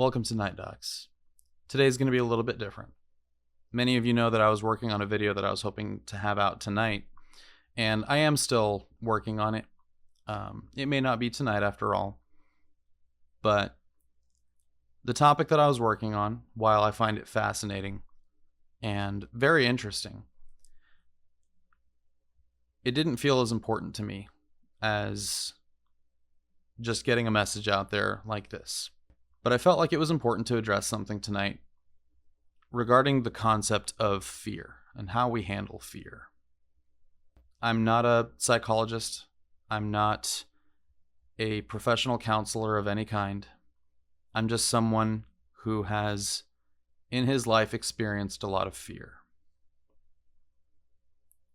Welcome to Night Docs. Today's going to be a little bit different. Many of you know that I was working on a video that I was hoping to have out tonight, and I am still working on it. It may not be tonight after all, but the topic that I was working on, while I find it fascinating and very interesting, it didn't feel as important to me as just getting a message out there like this. But I felt like it was important to address something tonight regarding the concept of fear and how we handle fear. I'm not a psychologist. I'm not a professional counselor of any kind. I'm just someone who has, in his life, experienced a lot of fear.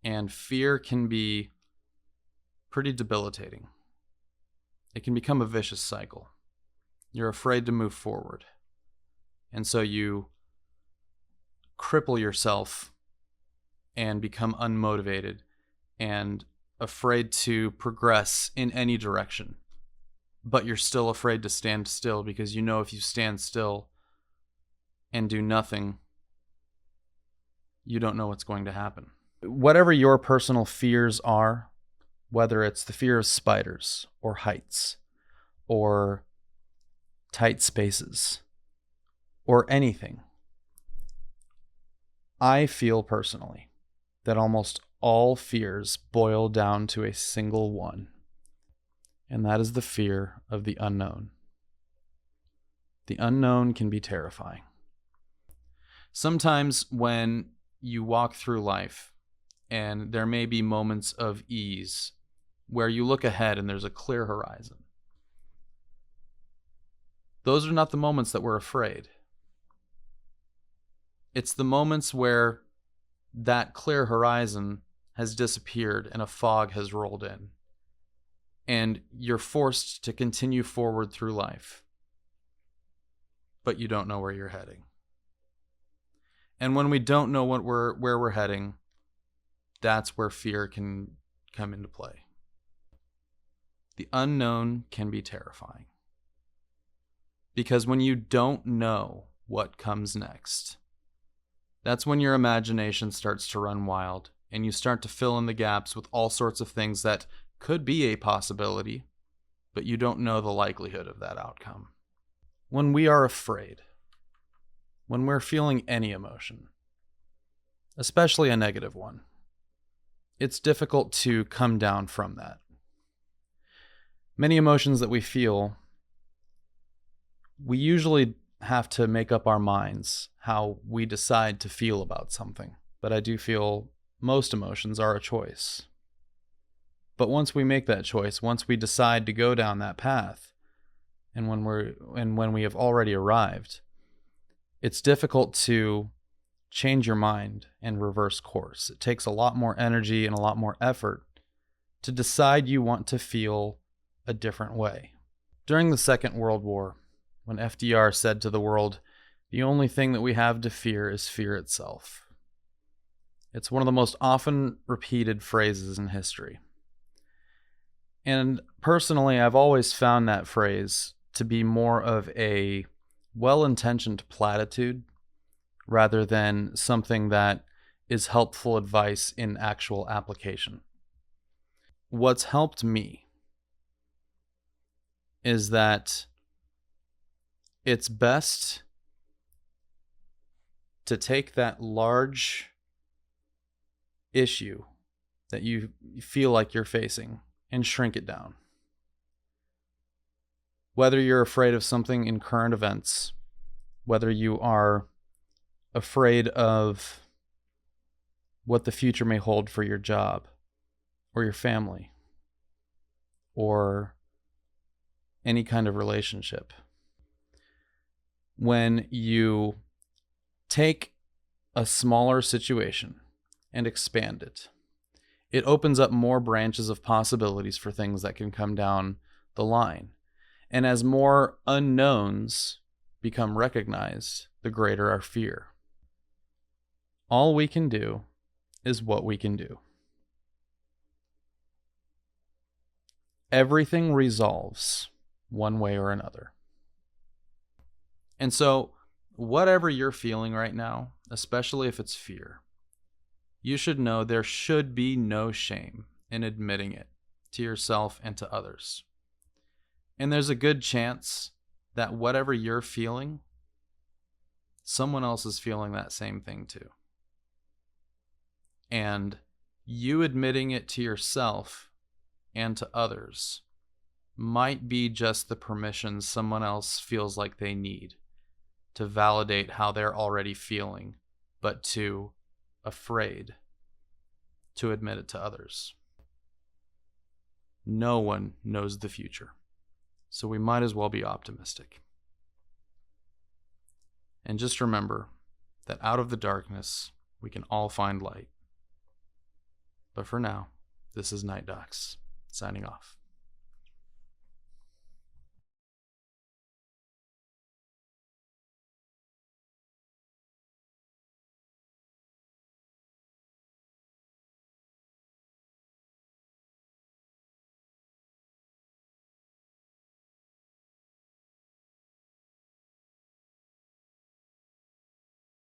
And fear can be pretty debilitating. It can become a vicious cycle. You're afraid to move forward. And so you cripple yourself and become unmotivated and afraid to progress in any direction. But you're still afraid to stand still because you know if you stand still and do nothing, you don't know what's going to happen. Whatever your personal fears are, whether it's the fear of spiders or heights or tight spaces or anything, I feel personally that almost all fears boil down to a single one, and that is the fear of the unknown. The unknown can be terrifying. Sometimes when you walk through life and there may be moments of ease where you look ahead and there's a clear horizon, those are not the moments that we're afraid. It's the moments where that clear horizon has disappeared and a fog has rolled in, and you're forced to continue forward through life, but you don't know where you're heading. And when we don't know where we're heading, that's where fear can come into play. The unknown can be terrifying. Because when you don't know what comes next, that's when your imagination starts to run wild and you start to fill in the gaps with all sorts of things that could be a possibility, but you don't know the likelihood of that outcome. When we are afraid, when we're feeling any emotion, especially a negative one, it's difficult to come down from that. Many emotions that we feel, we usually have to make up our minds how we decide to feel about something. But I do feel most emotions are a choice. But once we make that choice, once we decide to go down that path, and when we have already arrived, it's difficult to change your mind and reverse course. It takes a lot more energy and a lot more effort to decide you want to feel a different way. During the Second World War, when FDR said to the world, "The only thing that we have to fear is fear itself." It's one of the most often repeated phrases in history. And personally, I've always found that phrase to be more of a well-intentioned platitude rather than something that is helpful advice in actual application. What's helped me is that it's best to take that large issue that you feel like you're facing and shrink it down. Whether you're afraid of something in current events, whether you are afraid of what the future may hold for your job or your family or any kind of relationship. When you take a smaller situation and expand it, it opens up more branches of possibilities for things that can come down the line. And as more unknowns become recognized, the greater our fear. All we can do is what we can do. Everything resolves one way or another. And so, whatever you're feeling right now, especially if it's fear, you should know there should be no shame in admitting it to yourself and to others. And there's a good chance that whatever you're feeling, someone else is feeling that same thing too. And you admitting it to yourself and to others might be just the permission someone else feels like they need to validate how they're already feeling, but too afraid to admit it to others. No one knows the future, so we might as well be optimistic. And just remember that out of the darkness, we can all find light. But for now, this is Night Docs, signing off.